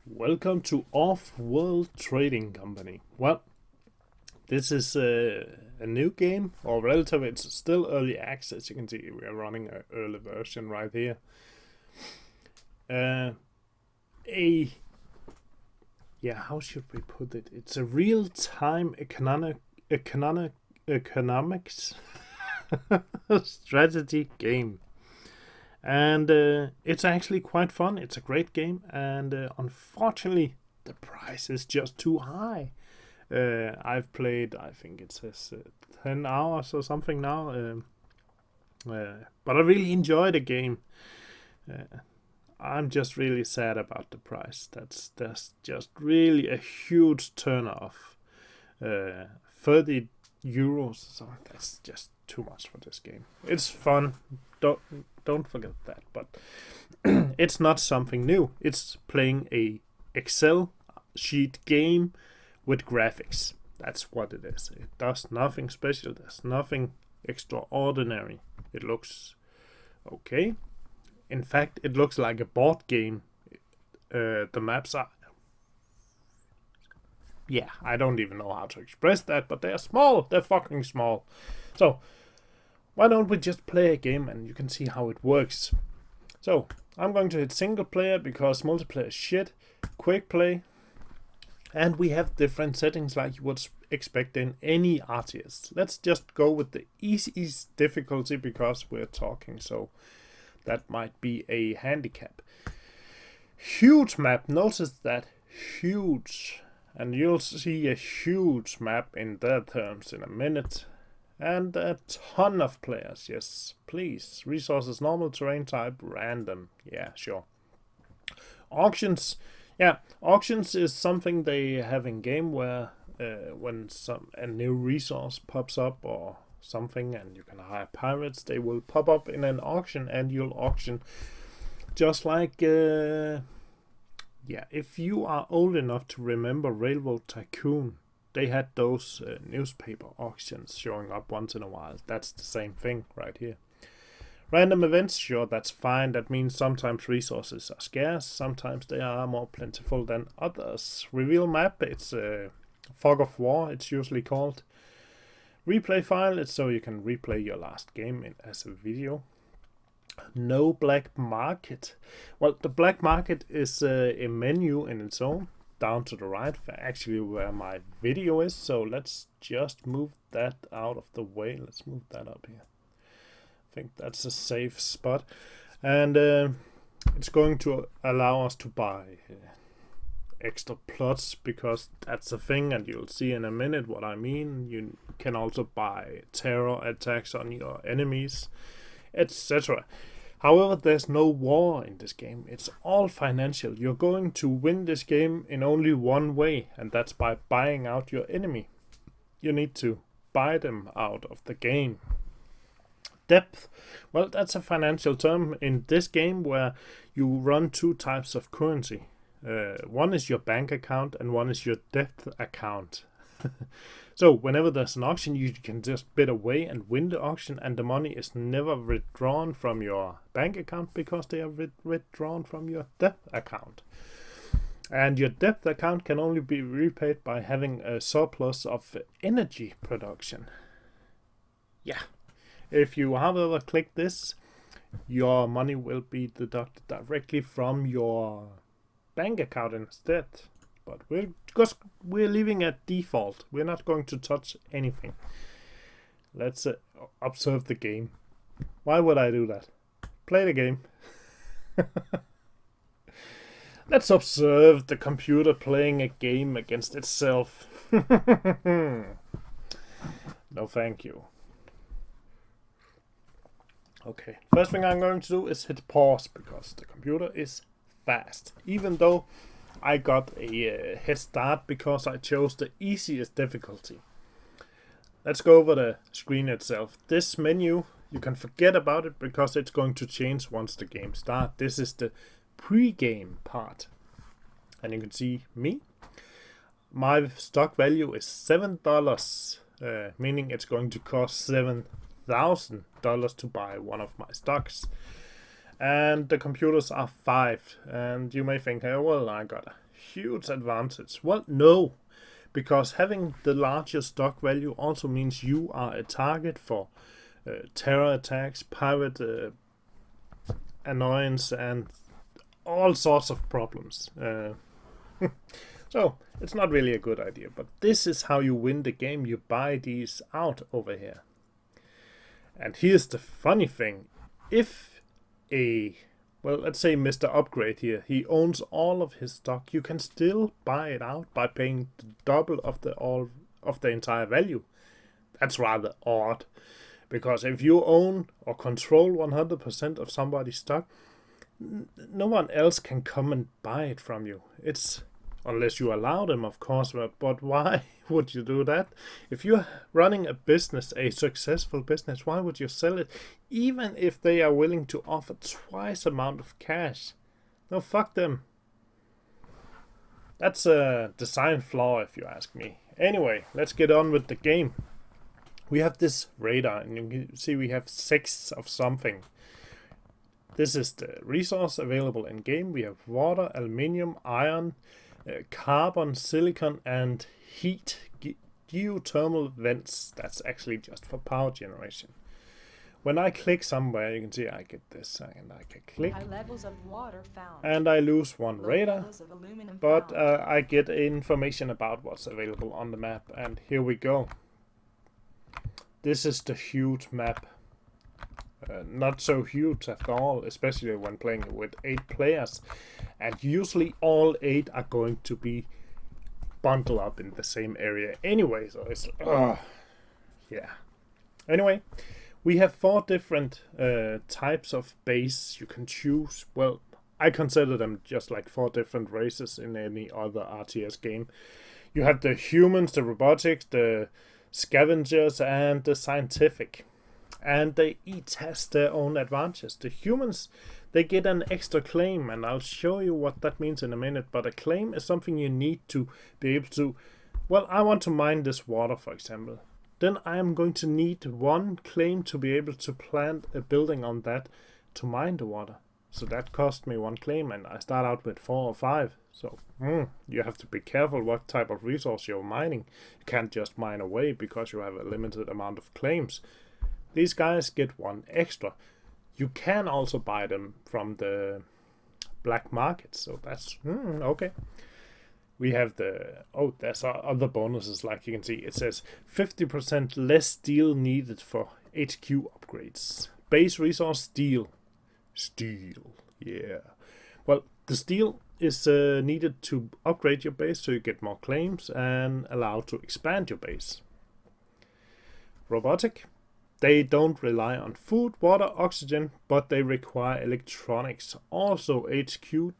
Welcome to Offworld Trading Company. Well, this is a new game, or relatively, it's still early access. You can see we are running an early version right here. How should we put it? It's a real-time economics strategy game. And it's actually quite fun. It's a great game, and unfortunately, the price is just too high. I've played, I think it says 10 hours or something now, but I really enjoy the game. I'm just really sad about the price. That's just really a huge turn off. 30 euros, so that's just too much for this game. It's fun. Don't forget that, but it's not something new. It's playing a Excel sheet game with graphics. That's what it is. It does nothing special. There's nothing extraordinary. It looks okay. In fact, it looks like a board game. The maps are... Yeah, I don't even know how to express that, but they're small. They're fucking small. So, why don't we just play a game and you can see how it works. So, I'm going to hit single player because multiplayer is shit. Quick play. And we have different settings like you would expect in any RTS. Let's just go with the easiest difficulty because we're talking, so that might be a handicap. Huge map. Notice that. Huge. And you'll see a huge map in their terms in a minute. And a ton of players, yes, please. Resources, normal, terrain type, random. Yeah, sure. Auctions. Yeah, auctions is something they have in game where when a new resource pops up or something and you can hire pirates, they will pop up in an auction and you'll auction. Just like, if you are old enough to remember Railroad Tycoon, they had those newspaper auctions showing up once in a while. That's the same thing right here. Random events, sure, that's fine. That means sometimes resources are scarce, sometimes they are more plentiful than others. Reveal map, it's Fog of War, it's usually called. Replay file, it's so you can replay your last game as a video. No black market. Well, the black market is a menu in its own. Down to the right, actually where my video is, so let's just move that out of the way. Let's move that up here. I think that's a safe spot, and it's going to allow us to buy extra plots because that's a thing, and you'll see in a minute what I mean. You can also buy terror attacks on your enemies, etc. However, there's no war in this game. It's all financial. You're going to win this game in only one way, and that's by buying out your enemy. You need to buy them out of the game. Depth. Well, that's a financial term in this game where you run two types of currency. One is your bank account and one is your depth account. So whenever there's an auction, you can just bid away and win the auction, and the money is never withdrawn from your bank account because they are withdrawn from your debt account. And your debt account can only be repaid by having a surplus of energy production. Yeah. If you however click this, your money will be deducted directly from your bank account instead. But we're leaving at default. We're not going to touch anything. Let's observe the game. Why would I do that? Play the game. Let's observe the computer playing a game against itself. No, thank you. Okay, first thing I'm going to do is hit pause because the computer is fast. Even though I got a head start because I chose the easiest difficulty. Let's go over the screen itself. This menu, you can forget about it because it's going to change once the game starts. This is the pre-game part. And you can see me. My stock value is $7, meaning it's going to cost $7,000 to buy one of my stocks. and the computers are 5. And you may think, hey, well, I got a huge advantage. Well, no, because having the larger stock value also means you are a target for terror attacks, pirate annoyance, and all sorts of problems. So it's not really a good idea, but this is how you win the game. You buy these out over here. And here's the funny thing. If well, let's say Mr. Upgrade here, he owns all of his stock, you can still buy it out by paying the double of the entire value. That's rather odd, because if you own or control 100% of somebody's stock, no one else can come and buy it from you. It's unless you allow them, of course, but why would you do that? If you're running a business, a successful business, why would you sell it, even if they are willing to offer twice the amount of cash? No, fuck them. That's a design flaw, if you ask me. Anyway, let's get on with the game. We have this radar, and you can see we have 6 of something. This is the resource available in game. We have water, aluminium, iron, carbon, silicon, and heat. Geothermal vents. That's actually just for power generation. When I click somewhere, you can see I get this, and I can click, high levels of water found. And I lose 1 Low radar, levels of aluminum but found. I get information about what's available on the map, and here we go. This is the huge map. Not so huge after all, especially when playing with 8 players, and usually all 8 are going to be bundled up in the same area anyway, so it's yeah. Anyway, we have 4 different types of base you can choose. Well, I consider them just like 4 different races in any other RTS game. You have the humans, the robotics, the scavengers, and the scientific. And they each has their own advantages. The humans, they get an extra claim, and I'll show you what that means in a minute. But a claim is something you need to be able to... Well, I want to mine this water, for example. Then I am going to need 1 claim to be able to plant a building on that to mine the water. So that cost me 1 claim, and I start out with 4 or 5. So you have to be careful what type of resource you're mining. You can't just mine away because you have a limited amount of claims. These guys get 1 extra. You can also buy them from the black market, so that's okay. We have there's other bonuses, like you can see. It says 50% less steel needed for HQ upgrades. Base resource steel. Steel, yeah. Well, the steel is needed to upgrade your base so you get more claims and allowed to expand your base. Robotic. They don't rely on food, water, oxygen, but they require electronics. Also, HQ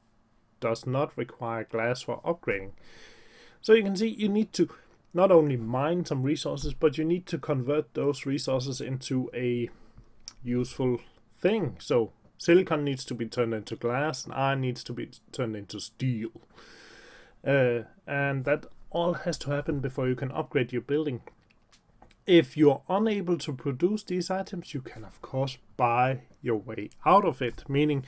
does not require glass for upgrading. So you can see you need to not only mine some resources, but you need to convert those resources into a useful thing. So silicon needs to be turned into glass, and iron needs to be turned into steel. And that all has to happen before you can upgrade your building. If you're unable to produce these items, you can of course buy your way out of it. Meaning,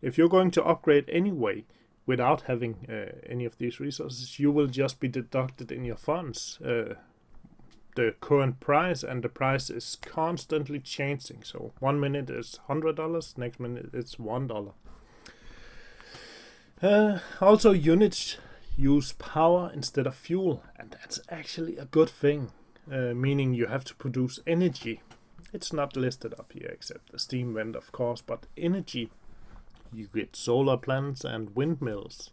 if you're going to upgrade anyway without having any of these resources, you will just be deducted in your funds. The current price, and the price is constantly changing. So 1 minute is $100, next minute it's $1. Also, units use power instead of fuel, and that's actually a good thing. Meaning you have to produce energy. It's not listed up here except the steam vent, of course, but energy. You get solar plants and windmills.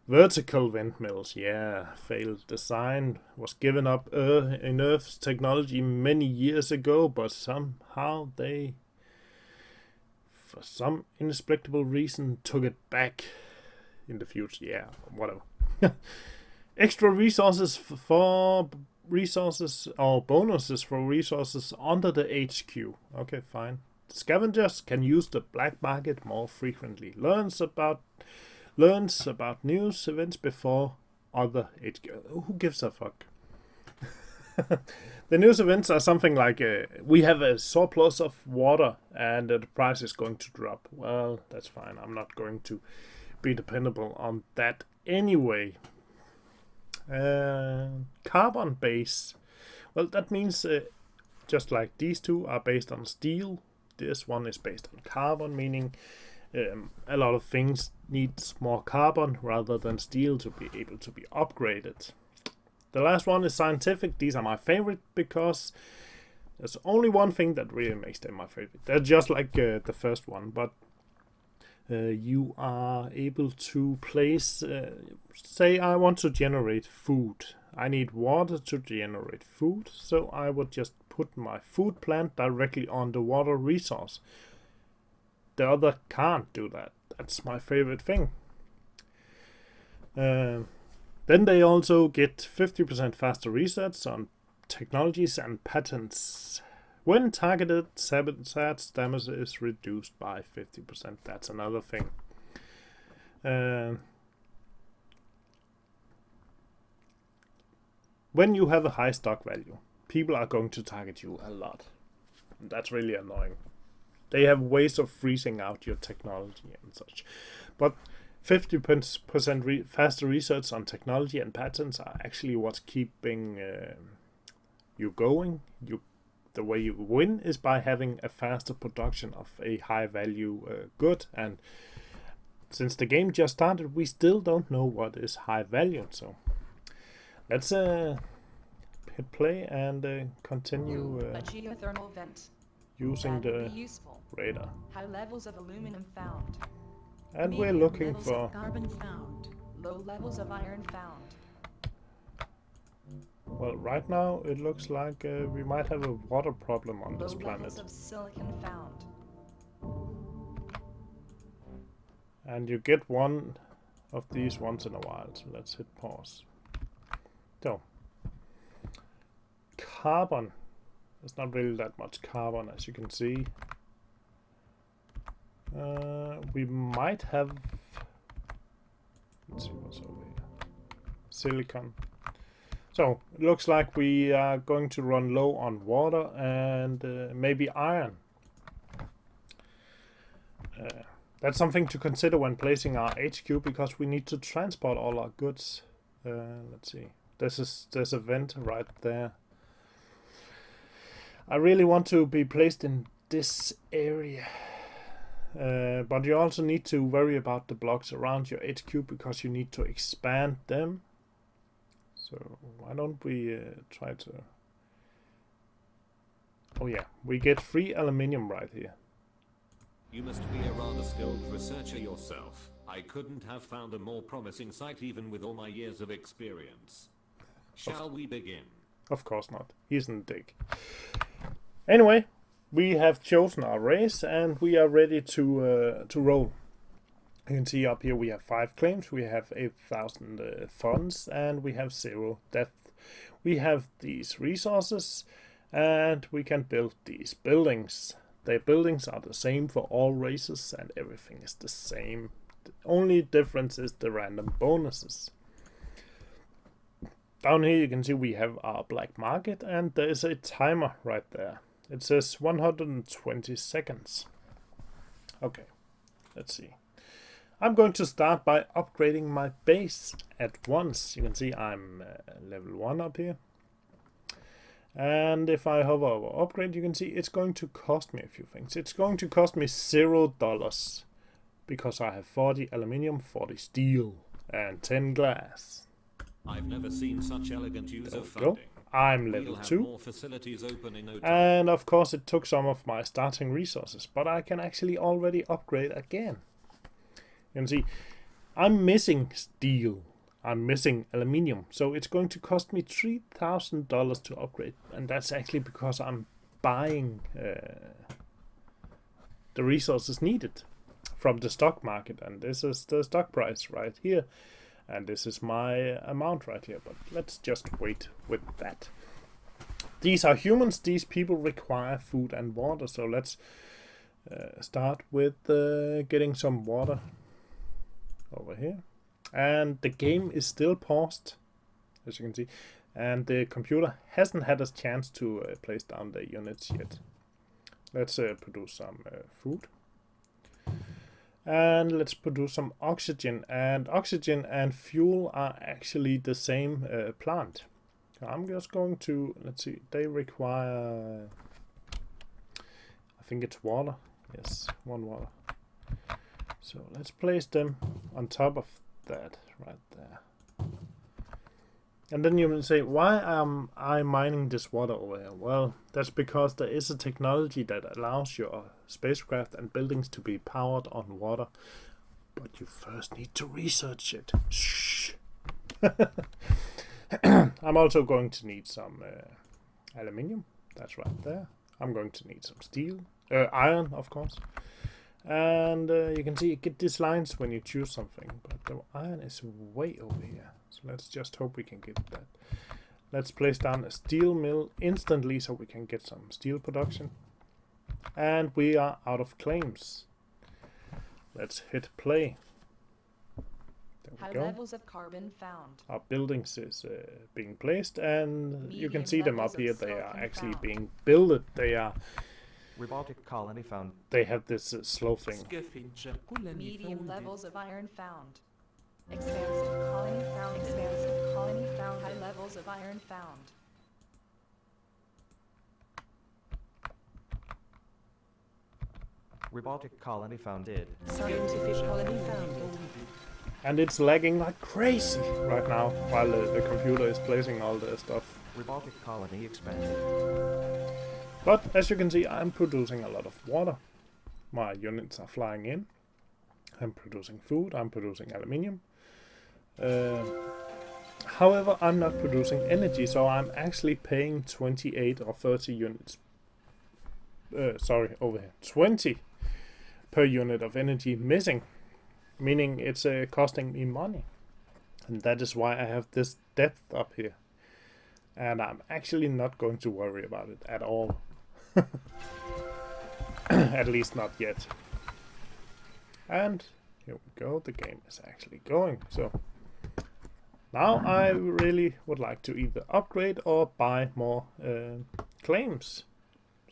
Vertical windmills, yeah, failed design, was given up in Earth's technology many years ago, but somehow they, for some inexplicable reason, took it back in the future. Yeah, whatever. Extra resources for resources or bonuses for resources under the HQ. Okay, fine. Scavengers can use the black market more frequently. Learns about news events before other HQ. Who gives a fuck? The news events are something like we have a surplus of water and the price is going to drop. Well, that's fine. I'm not going to be dependable on that anyway. Carbon base. Well, that means just like these two are based on steel, this one is based on carbon, meaning a lot of things needs more carbon rather than steel to be able to be upgraded. The last one is scientific. These are my favorite because there's only one thing that really makes them my favorite. They're just like the first one, but you are able to place, say I want to generate food. I need water to generate food, so I would just put my food plant directly on the water resource. The other can't do that. That's my favorite thing. Then they also get 50% faster research on technologies and patents. When targeted, sabotage damage is reduced by 50%. That's another thing. When you have a high stock value, people are going to target you a lot. That's really annoying. They have ways of freezing out your technology and such. But 50% faster research on technology and patents are actually what's keeping you going. The way you win is by having a faster production of a high value good. And since the game just started, we still don't know what is high value. So let's hit play and continue A geothermal vent. using That would the be useful. radar. High levels of aluminum found. And we're Medium looking levels for... of carbon found. Low levels of iron found. Well, right now it looks like we might have a water problem on this Low planet. levels of silicon found. And you get one of these once in a while, so let's hit pause. So, carbon. There's not really that much carbon, as you can see. We might have... Let's see what's over here. Silicon. So, it looks like we are going to run low on water and maybe iron. That's something to consider when placing our HQ, because we need to transport all our goods. Let's see. There's a vent right there. I really want to be placed in this area. But you also need to worry about the blocks around your HQ, because you need to expand them. So why don't we try to... Oh yeah, we get free aluminium right here. You must be a rather skilled researcher yourself. I couldn't have found a more promising site even with all my years of experience. Shall we begin? Of course not. He isn't a dick. Anyway, we have chosen our race and we are ready to roll. You can see up here we have 5 claims, we have 8,000 funds, and we have 0 depth. We have these resources, and we can build these buildings. The buildings are the same for all races, and everything is the same. The only difference is the random bonuses. Down here you can see we have our black market, and there is a timer right there. It says 120 seconds. Okay, let's see. I'm going to start by upgrading my base at once. You can see I'm level 1 up here. And if I hover over upgrade, you can see it's going to cost me a few things. It's going to cost me $0 because I have 40 aluminium, 40 steel, and 10 glass. I've never seen such elegant use There of we go. funding. I'm level We'll have 2. more facilities open in no time. And of course it took some of my starting resources, but I can actually already upgrade again. You can see I'm missing steel, I'm missing aluminium, so it's going to cost me $3,000 to upgrade, and that's actually because I'm buying the resources needed from the stock market, and this is the stock price right here, and this is my amount right here, but let's just wait with that. These are humans, these people require food and water, so let's start with getting some water over here. And the game is still paused, as you can see, and the computer hasn't had a chance to place down the units yet. Let's produce some food. And let's produce some oxygen. And oxygen and fuel are actually the same plant. So I'm just going to, let's see, they require, I think it's water. Yes, 1 water. So let's place them on top of that right there. And then you will say, why am I mining this water over here? Well, that's because there is a technology that allows your spacecraft and buildings to be powered on water. But you first need to research it. Shh. I'm also going to need some aluminium. That's right there. I'm going to need some steel. Iron, of course. And you can see you get these lines when you choose something. But the iron is way over here. So let's just hope we can get that. Let's place down a steel mill instantly so we can get some steel production. And we are out of claims. Let's hit play. There we High go. levels of carbon found. Our buildings is being placed, and you can Medium see them up levels of here. They are silicon actually found. being built. Robotic colony found. They have this slow thing. سكافنجر كلني Medium founded. levels of iron found. Expansive colony found. Expansive colony found. High levels of iron found. Robotic colony founded. Scientific colony founded. And it's lagging like crazy right now while the computer is placing all the stuff. Robotic colony expanded. But as you can see, I'm producing a lot of water. My units are flying in. I'm producing food. I'm producing aluminium. However, I'm not producing energy, so I'm actually paying 28 or 30 units. Sorry, over here. 20 per unit of energy missing. Meaning it's costing me money. And that is why I have this depth up here. And I'm actually not going to worry about it at all. At least not yet. And here we go, the game is actually going. So now I really would like to either upgrade or buy more claims.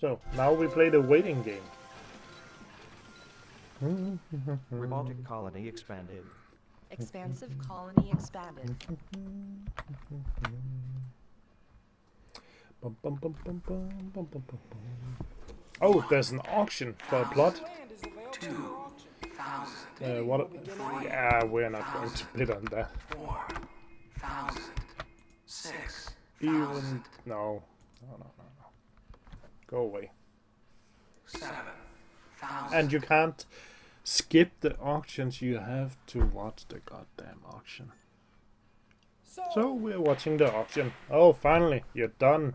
So now we play the waiting game. Robotic colony expanded. Expansive colony expanded. Bum, bum, bum, bum, bum, bum, bum, bum, bum. Oh, there's an auction for a plot. What? Yeah, we're not going to bid on that. 4,000, 6,000, Even no. Go away. 7,000. And you can't skip the auctions. You have to watch the goddamn auction. So we're watching the auction. Oh, finally, you're done.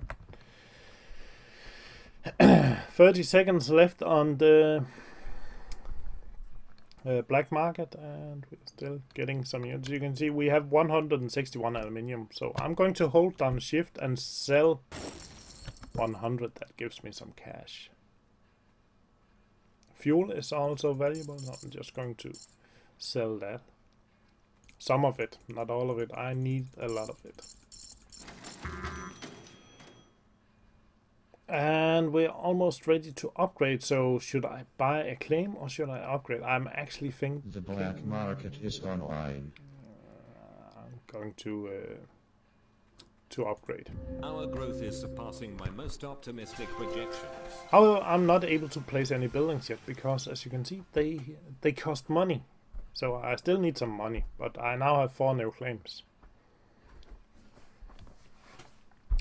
30 seconds left on the black market, and we're still getting some units. You can see we have 161 aluminium. So I'm going to hold down shift and sell 100. That gives me some cash. Fuel is also valuable. So I'm just going to sell that. Some of it, not all of it. I need a lot of it. And we're almost ready to upgrade. So should I buy a claim or should I upgrade? I'm actually thinking The black market is online. I'm going to upgrade. Our growth is surpassing my most optimistic projections. However, I'm not able to place any buildings yet because, as you can see, they cost money. So I still need some money, but I now have 4 new claims.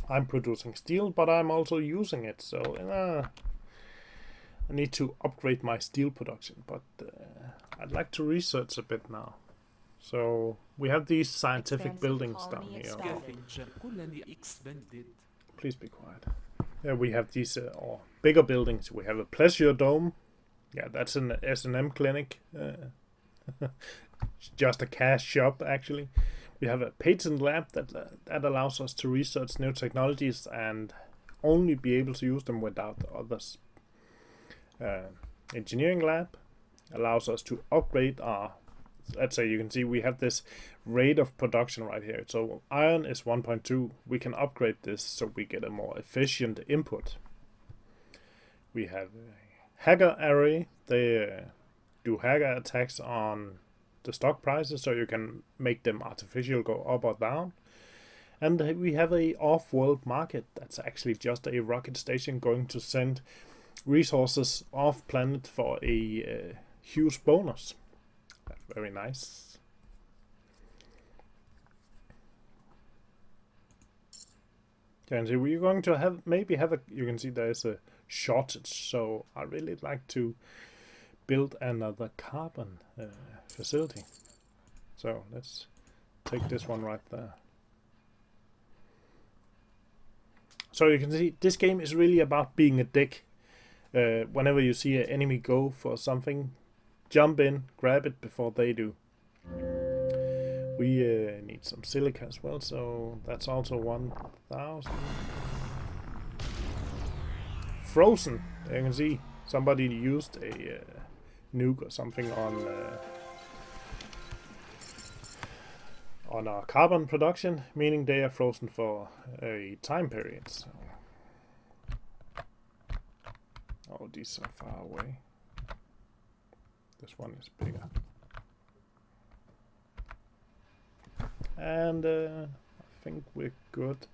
I'm producing steel, but I'm also using it, so I need to upgrade my steel production, but I'd like to research a bit now. So we have these scientific Expansive buildings down colony here. expanded. سكافنجر كلني expanded. Please be quiet. Yeah, we have these bigger buildings. We have a pleasure dome. Yeah, that's an S&M clinic. It's just a cash shop, actually. We have a patent lab that allows us to research new technologies and only be able to use them without others. Engineering lab allows us to upgrade our, let's say you can see we have this rate of production right here. So iron is 1.2. We can upgrade this so we get a more efficient input. We have a hacker array. do hacker attacks on the stock prices, so you can make them artificial go up or down. And we have a off-world market that's actually just a rocket station going to send resources off planet for a huge bonus. That's very nice. And so we're going to have you can see there's a shortage, so I really like to build another carbon facility. So let's take this one right there. So you can see this game is really about being a dick. Whenever you see an enemy go for something, jump in, grab it before they do. We need some silica as well, so that's also 1,000. Frozen. There you can see somebody used a nuke or something on our carbon production, meaning they are frozen for a time period. So. Oh, these are far away. This one is bigger. And I think we're good.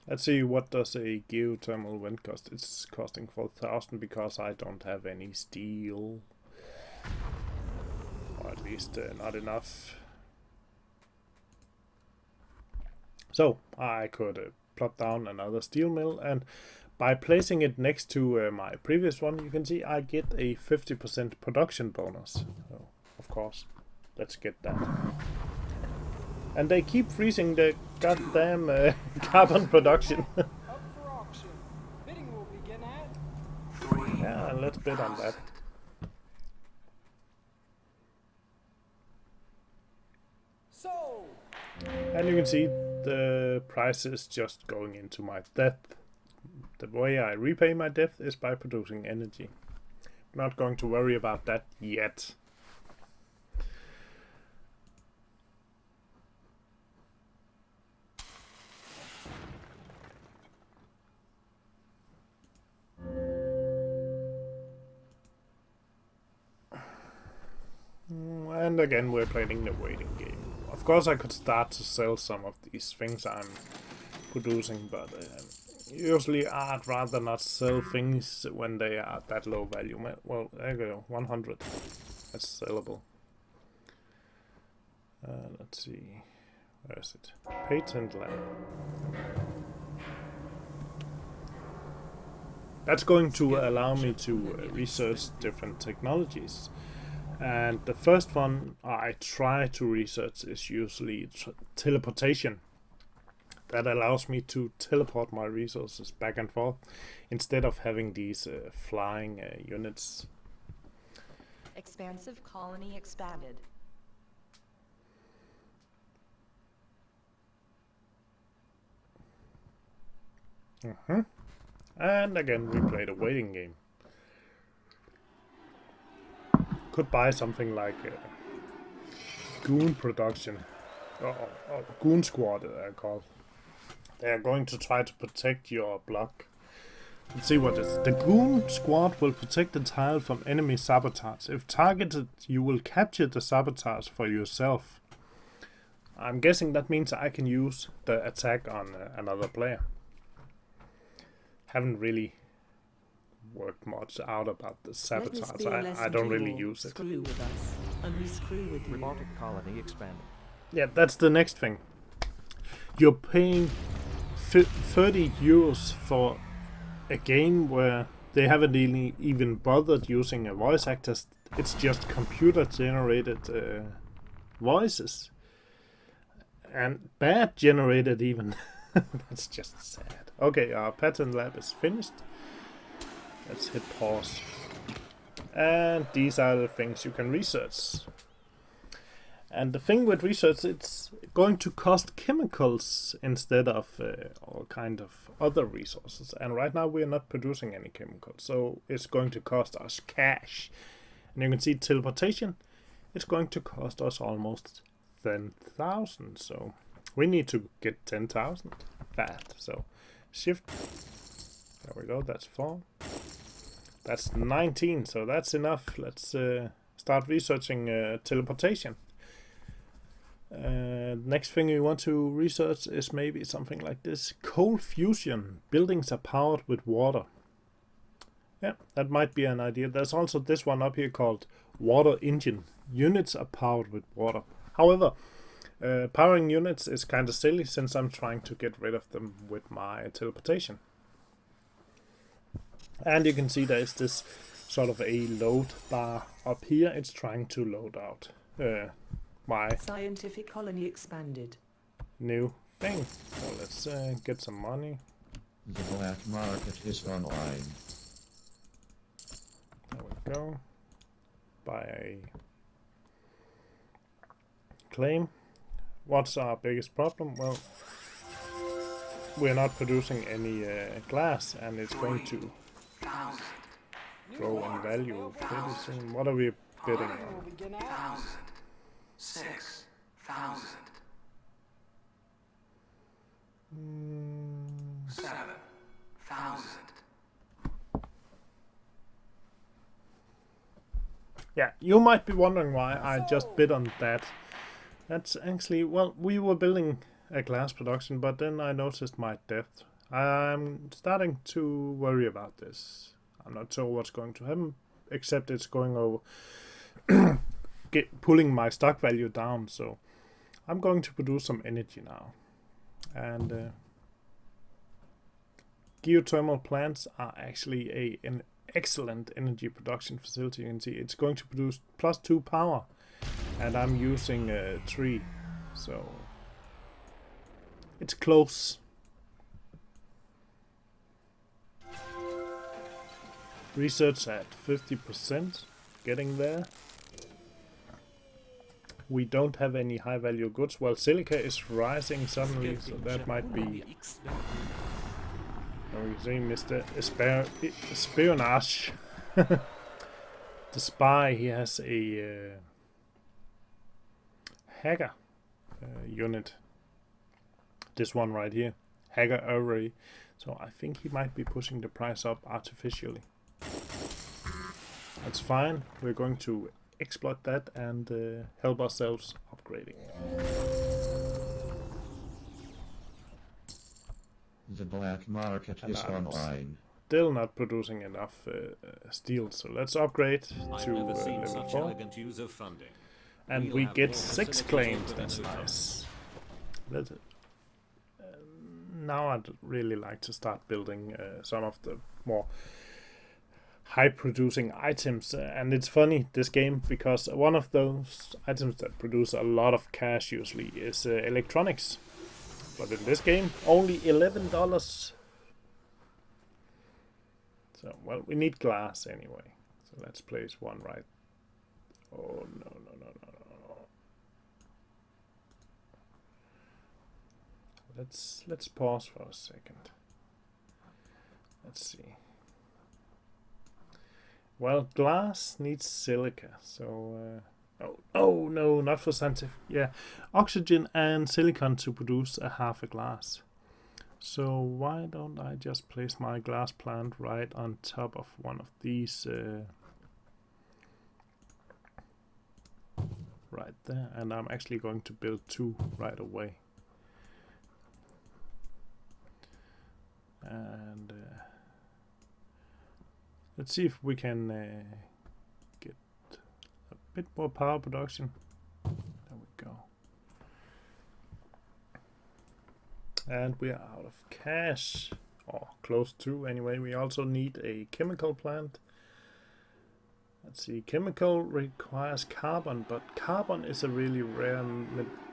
Let's see, what does a geothermal vent cost? It's costing 4,000 because I don't have any steel. Or at least not enough. So I could plop down another steel mill, and by placing it next to my previous one, you can see I get a 50% production bonus. So, of course, let's get that. And they keep freezing the goddamn carbon production. Up for auction. Bidding will begin at Yeah, let's bid on that. sold. And you can see the price is just going into my debt. The way I repay my debt is by producing energy. Not going to worry about that yet. And again, we're playing the waiting game. Of course, I could start to sell some of these things I'm producing, but usually I'd rather not sell things when they are that low value. Well, there you go, 100. That's sellable. Let's see. Where is it? Patent lab. That's going to allow me to research different technologies. And the first one I try to research is usually teleportation. That allows me to teleport my resources back and forth instead of having these flying units. Expansive colony expanded. And again, we played a waiting game. Could buy something like goon production, or goon squad, they're called. They are going to try to protect your block. Let's see what it is. The goon squad will protect the tile from enemy sabotage. If targeted, you will capture the sabotage for yourself. I'm guessing that means I can use the attack on another player. Haven't really worked much out about the sabotage. I don't really use it. Screw with us, and we screw with you. Robotic colony expanded. Yeah, that's the next thing. You're paying 30 euros for a game where they haven't even bothered using a voice actor. It's just computer generated voices. And bad generated even. That's just sad. Okay, our patent lab is finished. Let's hit pause. And these are the things you can research. And the thing with research, it's going to cost chemicals instead of all kind of other resources. And right now we are not producing any chemicals, so it's going to cost us cash. And you can see teleportation, it's going to cost us almost 10,000. So we need to get 10,000 fat. So shift. There we go, that's 4. That's 19, so that's enough. Let's start researching teleportation. Next thing we want to research is maybe something like this. Coal fusion. Buildings are powered with water. Yeah, that might be an idea. There's also this one up here called water engine. Units are powered with water. However, powering units is kind of silly since I'm trying to get rid of them with my teleportation. And you can see there is this sort of a load bar up here. It's trying to load out my Scientific colony expanded. new thing. So let's get some money. The black market is online. There we go. Buy a claim. What's our biggest problem? Well, we're not producing any glass, and it's going to grow in value pretty soon. What are we bidding Bidding will on? begin at 6,000. 7,000. Yeah, you might be wondering why I just bid on that. That's actually, well, we were building a glass production, but then I noticed my depth. I'm starting to worry about this. I'm not sure what's going to happen, except it's going over pulling my stock value down. So I'm going to produce some energy now, and geothermal plants are actually an excellent energy production facility. You can see it's going to produce +2 power, and I'm using 3, so it's close. Research at 50%, getting there. We don't have any high value goods. Well, silica is rising suddenly, so that might be. Oh, you see, Mr. Espionage. The spy, he has a hacker unit. This one right here. Hacker array. So I think he might be pushing the price up artificially. That's fine. We're going to exploit that and help ourselves upgrading. The black market is online. Still not producing enough steel, so let's upgrade I've to never seen level such 4. elegant use of funding. And We'll we have get more 6 facilities claims. open That's in time. nice. Now I'd really like to start building some of the more high producing items, and it's funny, this game, because one of those items that produce a lot of cash usually is electronics, but in this game only $11. So, well, we need glass anyway, so let's place one right. Oh no. Let's pause for a second. Let's see. Well, glass needs silica, so oh no, not for scientific. Yeah, oxygen and silicon to produce a half a glass. So why don't I just place my glass plant right on top of one of these right there, and I'm actually going to build 2 right away. And let's see if we can get a bit more power production. There we go. And we are out of cash, or close to anyway. We also need a chemical plant. Let's see, chemical requires carbon, but carbon is a really rare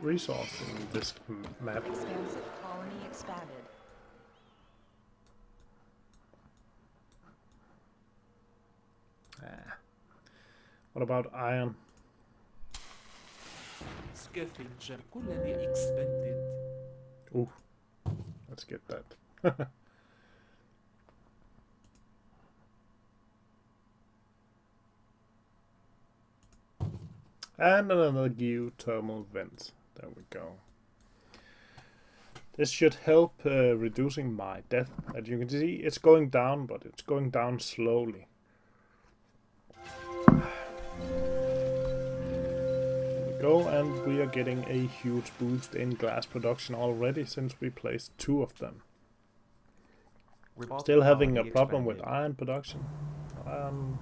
resource in this map. Expansive colony expanded. What about iron? Scavenger colony expanded. Ooh, let's get that. And another geothermal vent. There we go. This should help reducing my death. As you can see, it's going down, but it's going down slowly. go, and we are getting a huge boost in glass production already since we placed 2 of them. Revolting Still having a colony problem with expanded. iron production. I'm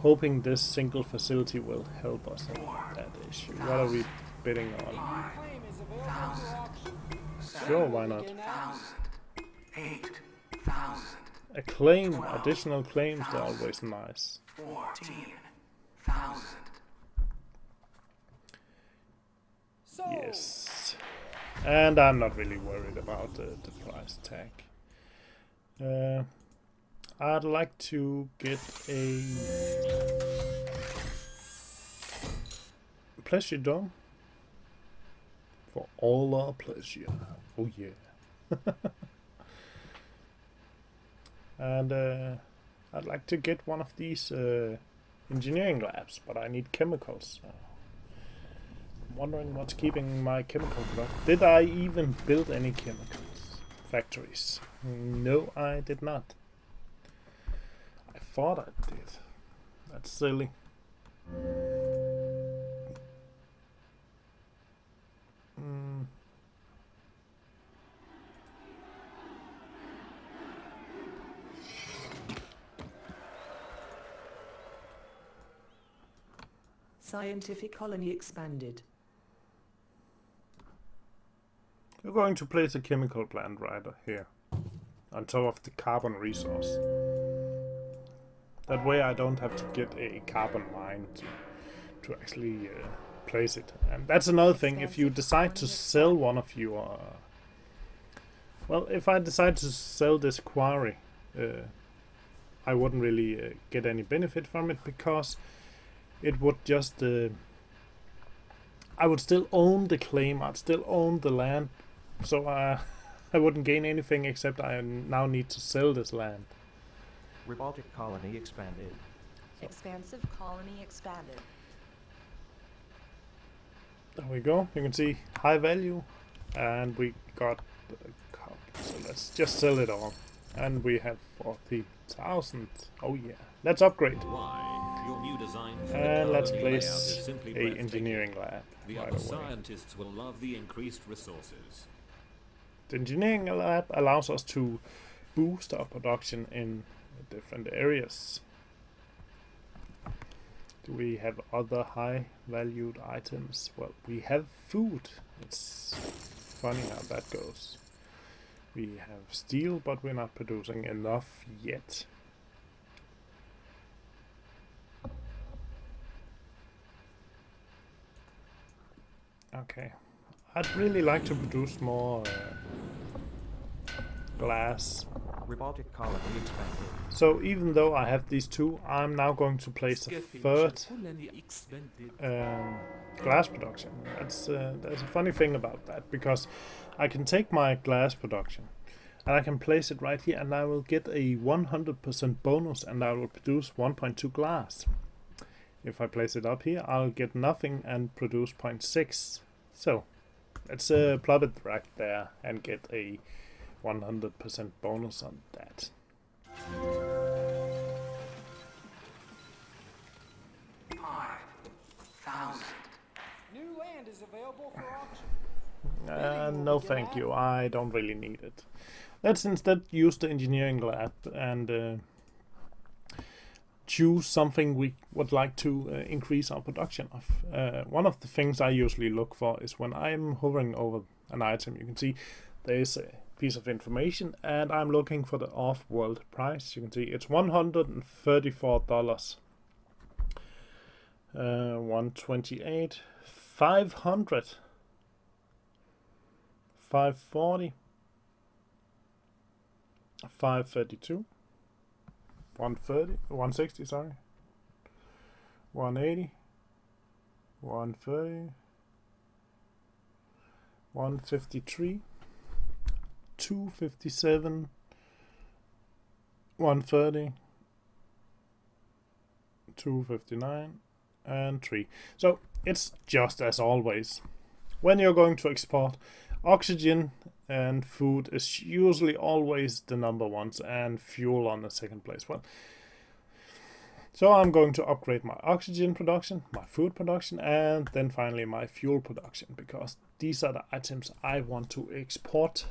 hoping this single facility will help us in that issue. What are we bidding on? Claim is available for auction. Sure, why not? Begin at 8,000. A claim, additional claims, they're always nice. 14,000. sold. Yes. And I'm not really worried about the price tag. I'd like to get a pleasure dome for all our pleasure. Oh yeah. And I'd like to get one of these engineering labs, but I need chemicals. I'm wondering what's keeping my chemical production. Did I even build any chemicals factories? No, I did not. I thought I did. That's silly. Scientific colony expanded. We're going to place a chemical plant right here, on top of the carbon resource. That way I don't have to get a carbon mine to actually place it. And that's another thing, if you decide to sell one of your... well, if I decide to sell this quarry, I wouldn't really get any benefit from it, because it would just... I would still own the claim, I'd still own the land, so I wouldn't gain anything except I now need to sell this land. Revolting colony expanded. Expansive colony expanded. There we go, you can see high value, and we got the cup, so let's just sell it all. And we have 40,000, oh yeah, let's upgrade. Why? Your new design for the And let's colony layout place is simply a breathtaking. engineering lab The right other away. scientists will love the increased resources. The engineering lab allows us to boost our production in different areas. Do we have other high valued items? Well, we have food. It's funny how that goes. We have steel, but we're not producing enough yet. Okay, I'd really like to produce more glass. Revolting colony expanded. So even though I have these 2, I'm now going to place a Skirmish third colony expanded. glass production. There's a funny thing about that, because I can take my glass production and I can place it right here, and I will get a 100% bonus, and I will produce 1.2 glass. If I place it up here, I'll get nothing and produce 0.6. So let's plop it right there and get a 100% bonus on that. 5,000. New land is available for auction. No thank you, I don't really need it. Let's instead use the engineering lab and choose something we would like to increase our production of. One of the things I usually look for is when I'm hovering over an item, you can see there is a piece of information, and I'm looking for the Offworld price. You can see it's $134. 128, 500, 540, 532, 130, 160, sorry, 180, 130, 153, 257, 130, 259, and 3. So it's just as always. When you're going to export, oxygen and food is usually always the number ones, and fuel on the second place. Well, So I'm going to upgrade my oxygen production, my food production, and then finally my fuel production, because these are the items I want to export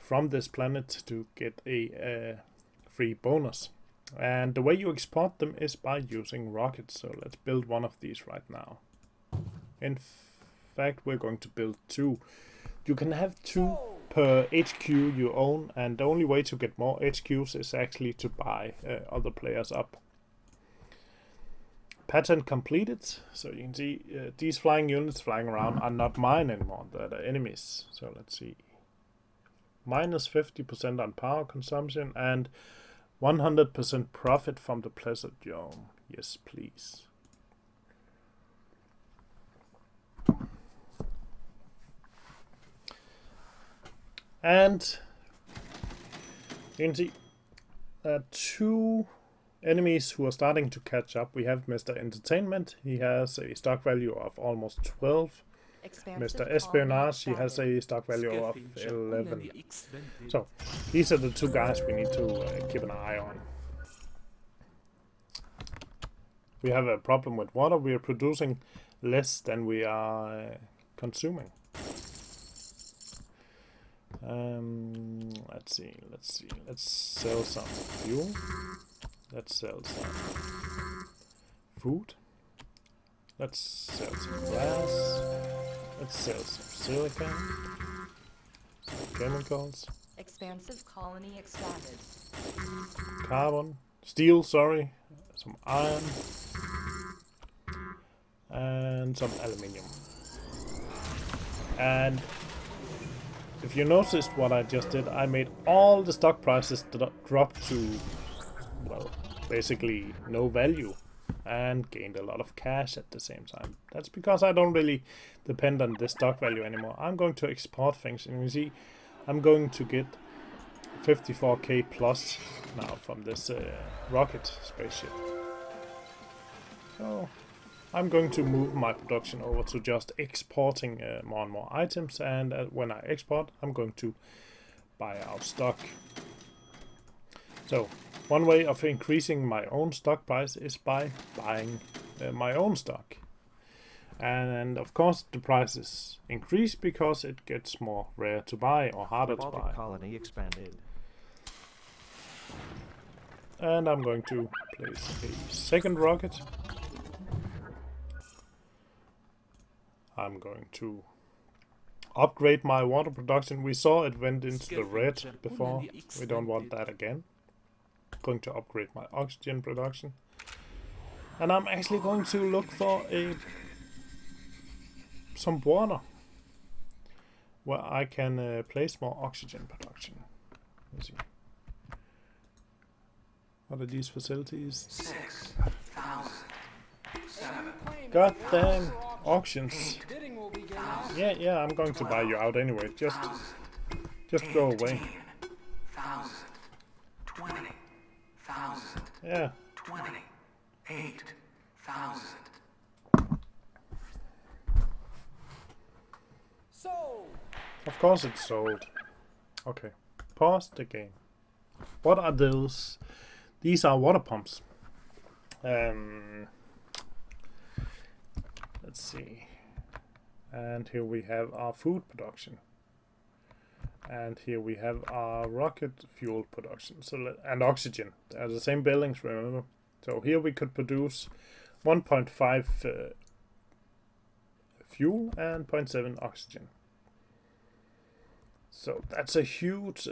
from this planet to get a free bonus. And the way you export them is by using rockets. So let's build one of these right now. In fact, we're going to build 2. You can have 2 per HQ you own, and the only way to get more HQs is actually to buy other players up. Pattern completed. So you can see these flying units flying around are not mine anymore, they're the enemies. So let's see. Minus 50% on power consumption and 100% profit from the pleasure dome. Yes, please. And you can see 2 enemies who are starting to catch up. We have Mr. Entertainment. He has a stock value of almost 12. Mr. Espionage, he has a stock value of 11. So these are the 2 guys we need to keep an eye on. We have a problem with water. We are producing less than we are consuming. Let's see. Let's sell some fuel. Let's sell some food. Let's sell some glass. Let's sell some silicon. Some chemicals. Expansive colony expanded. Carbon. Steel, sorry. Some iron. And some aluminium. And if you noticed what I just did, I made all the stock prices drop to, well, basically no value, and gained a lot of cash at the same time. That's because I don't really depend on the stock value anymore. I'm going to export things, and you see I'm going to get 54k plus now from this rocket spaceship. So I'm going to move my production over to just exporting more and more items, and when I export, I'm going to buy out stock. So one way of increasing my own stock price is by buying my own stock. And of course the prices increase because it gets more rare to buy or harder to buy. Colony expanded. And I'm going to place a second rocket. I'm going to upgrade my water production. We saw it went into the red before. We don't want that again. Going to upgrade my oxygen production. And I'm actually going to look for some water where I can place more oxygen production. Let's see. What are these facilities? 6,000. 7. Goddamn auctions. Bidding will begin now. Yeah, I'm going to buy you out anyway. Just go away. 18,000. 20,000. Yeah. 28,000. Sold. Of course it's sold. Okay. Pause the game. What are those? These are water pumps. Let's see. And here we have our food production. And here we have our rocket fuel production. So and oxygen. They're the same buildings, remember? So here we could produce 1.5 fuel and 0.7 oxygen. So that's a huge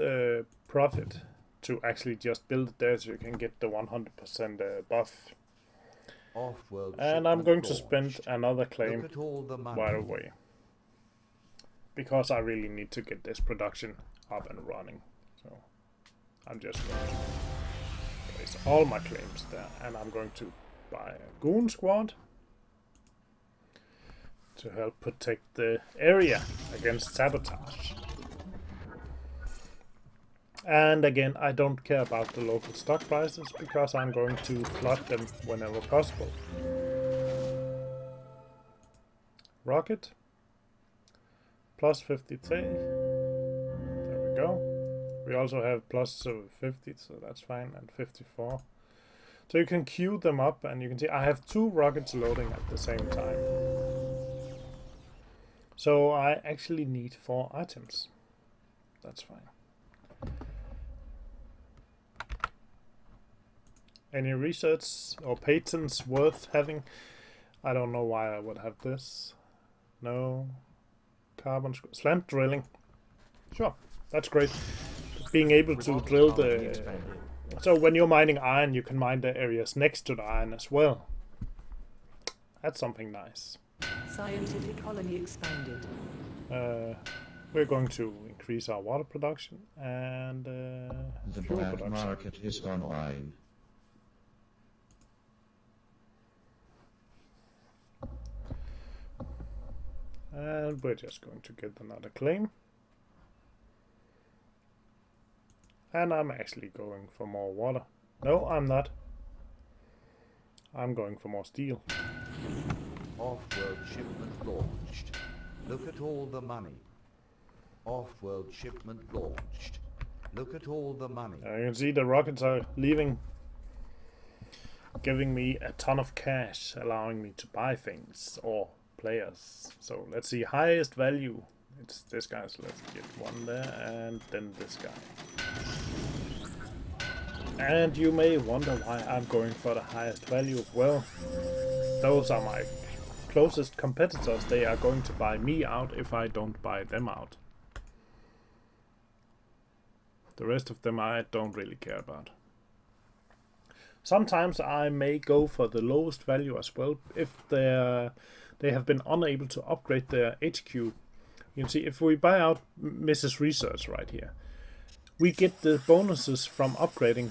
profit to actually just build it there so you can get the 100% buff. Offworld And I'm going to launched. spend another claim Look at all the money. right away. Because I really need to get this production up and running. So I'm just going to place all my claims there. And I'm going to buy a goon squad to help protect the area against sabotage. And again, I don't care about the local stock prices because I'm going to flood them whenever possible. Rocket. Plus 50k. There we go. We also have plus 50, so that's fine, and 54. So you can queue them up, and you can see I have 2 rockets loading at the same time. So I actually need 4 items. That's fine. Any research or patents worth having? I don't know why I would have this. No. Carbon slant drilling. Sure, that's great. Being able to drill the... So when you're mining iron, you can mine the areas next to the iron as well. That's something nice. Scientific colony expanded. We're going to increase our water production and The fuel black production. market is online. And we're just going to get another claim. And I'm actually going for more water. No, I'm not. I'm going for more steel. Off-world shipment launched. Look at all the money. Off-world shipment launched. Look at all the money. You can see the rockets are leaving, giving me a ton of cash, allowing me to buy things or players. So let's see, highest value. It's this guy, so let's get one there, and then this guy. And you may wonder why I'm going for the highest value. Well, those are my closest competitors. They are going to buy me out if I don't buy them out. The rest of them I don't really care about. Sometimes I may go for the lowest value as well if they have been unable to upgrade their HQ. You can see if we buy out Mrs. Research right here, we get the bonuses from upgrading.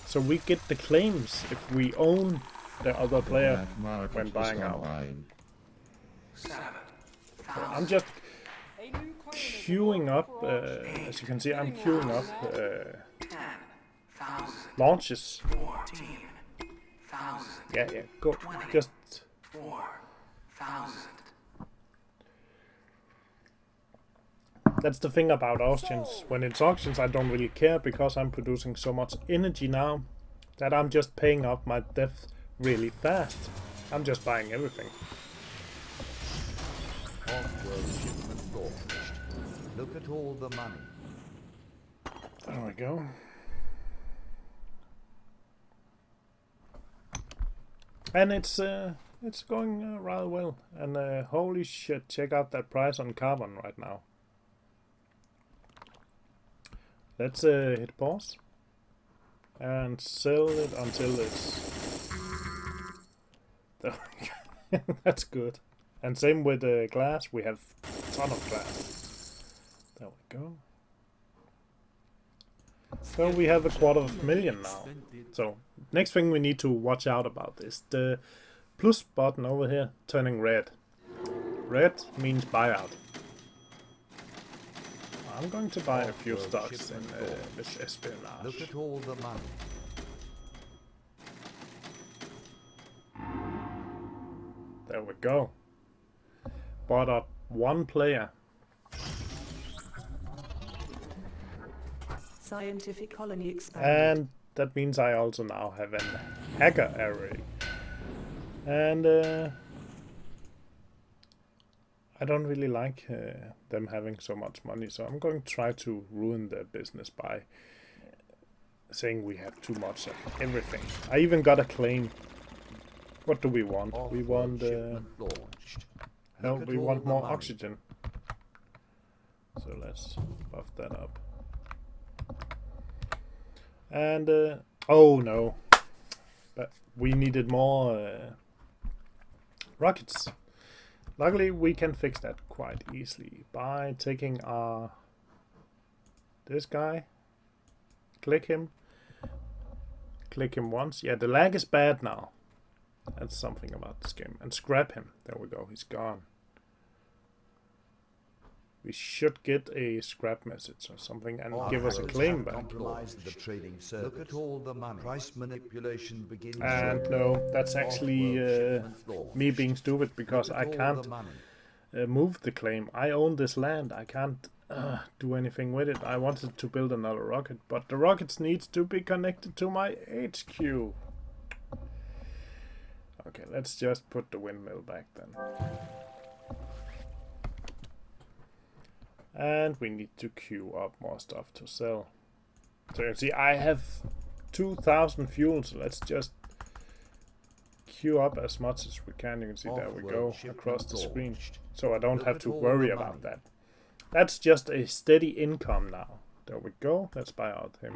So we get the claims if we own the other player when buying out. 7,000. I'm just A new claim is queuing up, as you can see, I'm queuing up 10,000. launches. 14,000. Yeah, go. Just 4,000. that's the thing about auctions. When it's auctions, I don't really care because I'm producing so much energy now that I'm just paying up my depth really fast. I'm just buying everything. Off-world shipment launched. Look at all the money. There we go. And it's going rather well. And holy shit, check out that price on carbon right now. Let's hit pause and sell it until it's... That's good. And same with the glass, we have a ton of glass. There we go. So we have 250,000 now. So next thing we need to watch out about is the plus button over here turning red. Red means buyout. I'm going to buy a few stocks in this espionage. Look at all the money. There we go. Bought up 1 player. Scientific colony expanded. And that means I also now have a hacker array. And I don't really like them having so much money, so I'm going to try to ruin their business by saying we have too much of everything. I even got a claim. What do we want? We want hell, we want more oxygen. So let's buff that up. And oh no, but we needed more rockets. Luckily we can fix that quite easily by taking our this guy, click him once. Yeah, the lag is bad now. That's something about this game. And scrap him. There we go, he's gone. We should get a scrap message or something and give us a claim back. Compromise the trading service. Look at all the money. Price manipulation begins. And no, that's actually me being stupid because I can't move the claim. I own this land. I can't do anything with it. I wanted to build another rocket, but the rockets needs to be connected to my HQ. Okay, let's just put the windmill back then. And we need to queue up more stuff to sell. So you can see I have 2,000 fuel, so let's just queue up as much as we can. You can see there we go across the screen. So I don't have to worry about that. That's just a steady income now. There we go. Let's buy out him.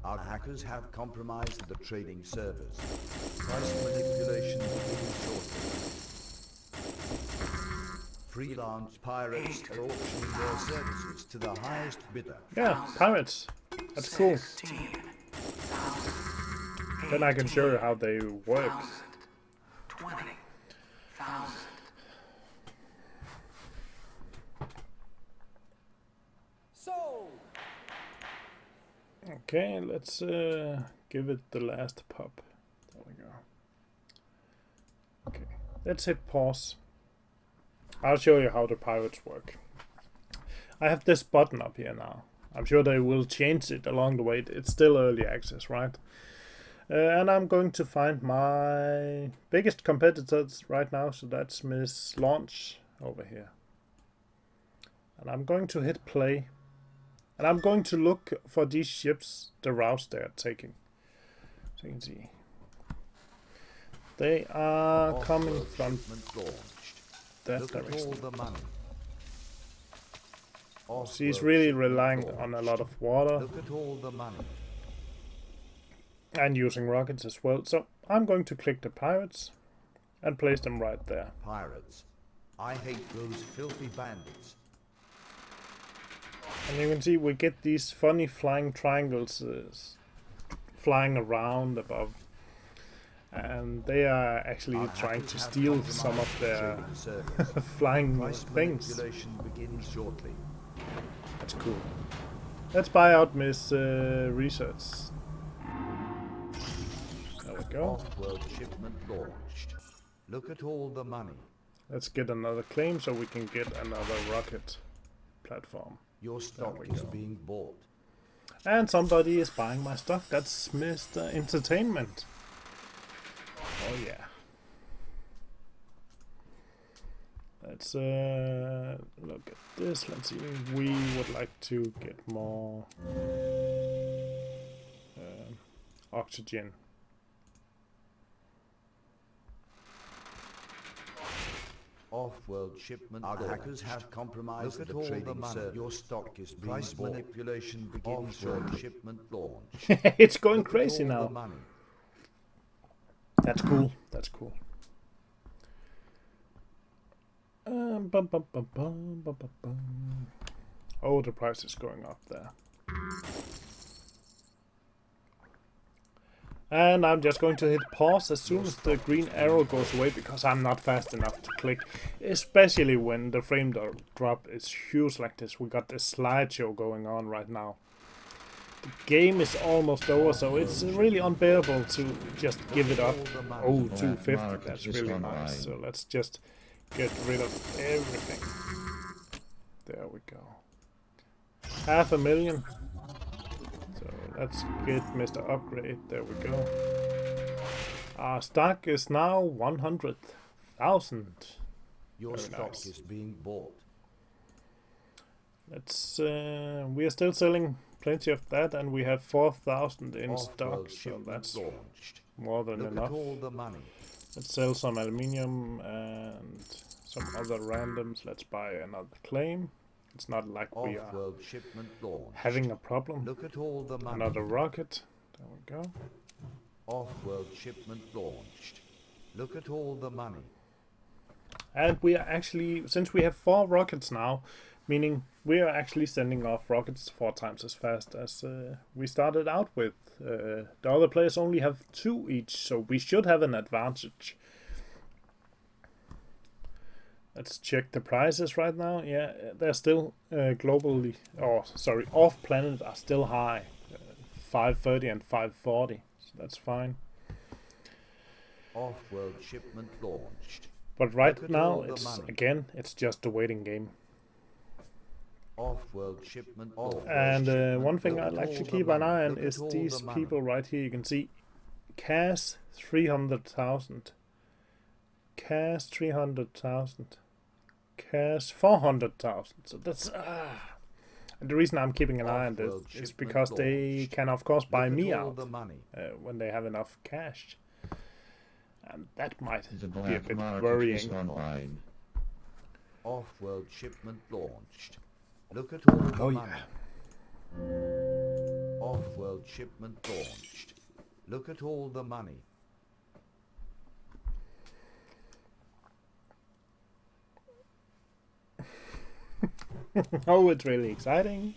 Our hackers have compromised the trading servers. Price manipulation begins shortly. Freelance pirates are auctioning their services to the highest bidder. Yeah, pirates. That's cool. 16,000. Then I can show you how they work. 20,000. Sold. Okay, let's give it the last pop. There we go. Okay, let's hit pause. I'll show you how the pirates work. I have this button up here now. I'm sure they will change it along the way. It's still early access, right? And I'm going to find my biggest competitors right now. So that's Miss Launch over here. And I'm going to hit play. And I'm going to look for these ships, the routes they are taking. So you can see. They are coming from that direction. She's really relying on a lot of water. Look at all the money. And using rockets as well. So I'm going to click the pirates and place them right there. Pirates. I hate those filthy bandits. And you can see we get these funny flying triangles flying around above. And they are actually trying to steal some of their flying things. Begins shortly. That's cool. Let's buy out Miss Research. There we go. Offworld shipment launched. Look at all the money. Let's get another claim so we can get another rocket platform. Your stock is being bought. And somebody is buying my stock. That's Mr. Entertainment. Oh yeah. Let's look at this. Let's see. We would like to get more oxygen. Off-world shipment. Our hackers have compromised the trading server. Your stock is being price bought. Manipulation begins. Off-world shipment launch. It's going crazy now. That's cool. That's cool. Oh, the price is going up there. And I'm just going to hit pause as soon as the green arrow goes away because I'm not fast enough to click. Especially when the frame drop is huge like this. We got this slideshow going on right now. The game is almost over, so it's really unbearable to just give it up. Oh, 250, that's really nice. So let's just get rid of everything. There we go. 500,000. So let's get Mr. Upgrade. There we go. Our stock is now 100,000. Your stock is being bought. Let's. We are still selling plenty of that, and we have 4,000 in stock, so that's more than enough. All the money. Let's sell some aluminium and some other randoms. Let's buy another claim. It's not like we are having a problem. Look at all the money. Another rocket. There we go. Off-world shipment launched. Look at all the money. And we are actually, since we have 4 rockets now, meaning we are actually sending off rockets 4 times as fast as we started out with. The other players only have 2 each, so we should have an advantage. Let's check the prices right now. Yeah, they're still globally, off planet are still high. 530 and 540, so that's fine. Off-world shipment launched. But right now, it's just a waiting game. Off-world shipment. And one thing I'd like to keep an eye on is these people right here. You can see cash 300,000, cash 300,000, cash 400,000. So that's and the reason I'm keeping an eye on this Offworld is shipment because they launched. can of course buy Look me at all out the money. when they have enough cash, and that might The be a black bit market is worrying. online. Offworld shipment launched. Look at all the Oh money. yeah. Offworld shipment launched. Look at all the money. Oh, it's really exciting.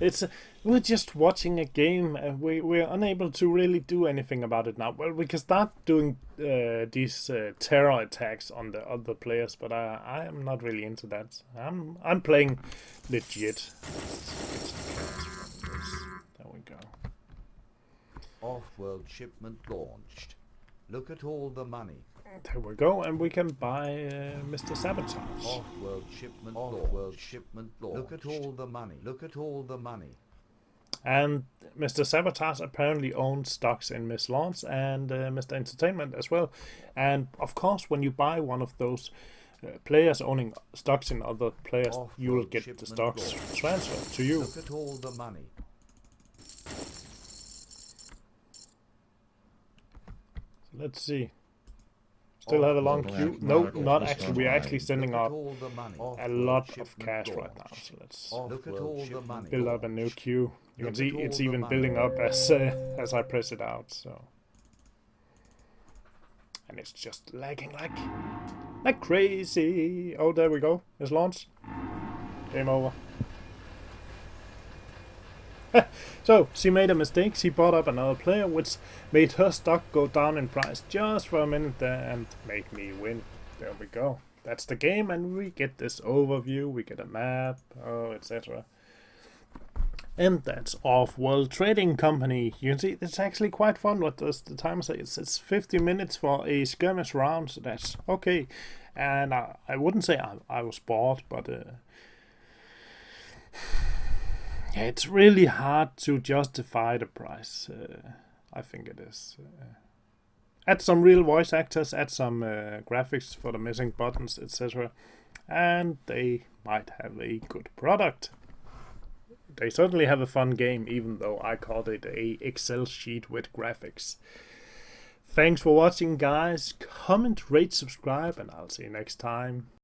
It's we're just watching a game, and we're unable to really do anything about it now. Well, we can start doing these terror attacks on the other players, but I am not really into that. I'm playing legit. There we go. Offworld shipment launched. Look at all the money. There we go, and we can buy Mr. Sabotage. Offworld shipment Offworld shipment launched. Look at all the money. Look at all the money. And Mr. Sabotage apparently owns stocks in Miss Lawns and Mr. Entertainment as well. And of course, when you buy one of those players owning stocks in other players, you will Offworld get the shipment stocks launched. transferred to you. Look at all the money. Let's see. Still have a long Offworld queue. black No, market not is actually. We're actually online. sending Look at up all the money. a Offworld lot of shipment cash right now. launched. So let's Look at all the money. build up a new queue. You can Look see at all it's the even money. building up as I press it out. So, and it's just lagging like crazy. Oh, there we go. It's launched. Game over. So she made a mistake. She bought up another player, which made her stock go down in price just for a minute there and make me win. There we go. That's the game, and we get this overview. We get a map, etc. And that's Offworld Trading Company. You can see it's actually quite fun. What does the timer say? It's 50 minutes for a skirmish round, so that's okay. And I wouldn't say I was bored, but yeah, it's really hard to justify the price. I think it is. Add some real voice actors, add some graphics for the missing buttons, etc. And they might have a good product. They certainly have a fun game, even though I called it a Excel sheet with graphics. Thanks for watching, guys. Comment, rate, subscribe, and I'll see you next time.